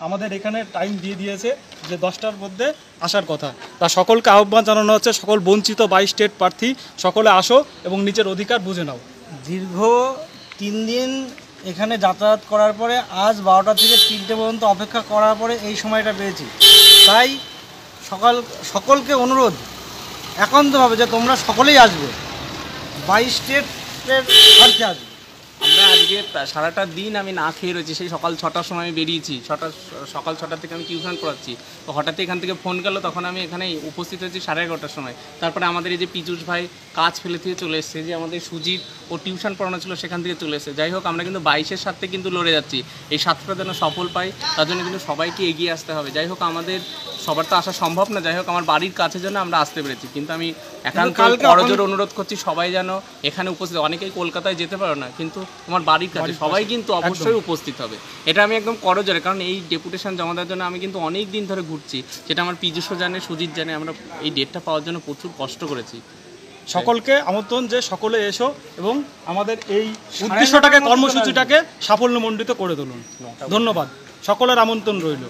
আমাদের এখানে টাইম দিয়ে দিয়েছে যে 10টার মধ্যে আসার কথা। তা সকলকে আহ্বান জানানো হচ্ছে, সকল বঞ্চিত 22 স্টেট প্রার্থী সকলে আসো এবং নিজের অধিকার বুঝে নাও। দীর্ঘ 3 দিন এখানে যাতায়াত করার পরে আজ 12টা থেকে 3টে পর্যন্ত অপেক্ষা করার পরে এই সময়টা পেয়েছি। তাই সকলকে অনুরোধ একান্তভাবে যে তোমরা সকলেই আসবে, 22 স্টেটের প্রার্থী আসবে। আমরা আজকে সারাটা দিন আমি না খেয়ে রয়েছি, সেই সকাল 6টার সময় আমি বেরিয়েছি, সকাল 6টা থেকে আমি টিউশন পড়াচ্ছি। তো হঠাৎ এখান থেকে ফোন গেল, তখন আমি এখানে উপস্থিত হয়েছি 11:30টার সময়। তারপরে আমাদের এই যে পীযূষ ভাই কাজ ফেলে থেকে চলে এসছে, যে আমাদের সুজিত ও টিউশন পড়ানো ছিল সেখান থেকে চলে এসেছে। যাই হোক, আমরা কিন্তু 22-এর সাথে কিন্তু লড়ে যাচ্ছি, এই 7টা যেন সফল পাই, তার জন্য কিন্তু সবাইকে এগিয়ে আসতে হবে। যাই হোক, আমাদের সবার তো আসা সম্ভব না, যাই হোক আমার বাড়ির কাছে যেন আমরা আসতে পেরেছি। কিন্তু আমি একান্ত করজোর অনুরোধ করছি সবাই যেন এখানে উপস্থিত। অনেকেই কলকাতায় যেতে পারো না, কিন্তু তোমার বাড়ির কাছে সবাই কিন্তু অবশ্যই উপস্থিত হবে, এটা আমি একদম করজোরে। কারণ এই ডেপুটেশন জমা দেওয়ার জন্য আমি কিন্তু অনেক দিন ধরে ঘুরছি, যেটা আমার পীযূষও জানে, সুজিত জানে। আমরা এই ডেটটা পাওয়ার জন্য প্রচুর কষ্ট করেছি। সকলকে আমন্ত্রণ যে সকলে এসো এবং আমাদের এই উদ্দেশ্যটাকে, কর্মসূচিটাকে সাফল্যমণ্ডিত করে তুলুন। ধন্যবাদ, সকলের আমন্ত্রণ রইল।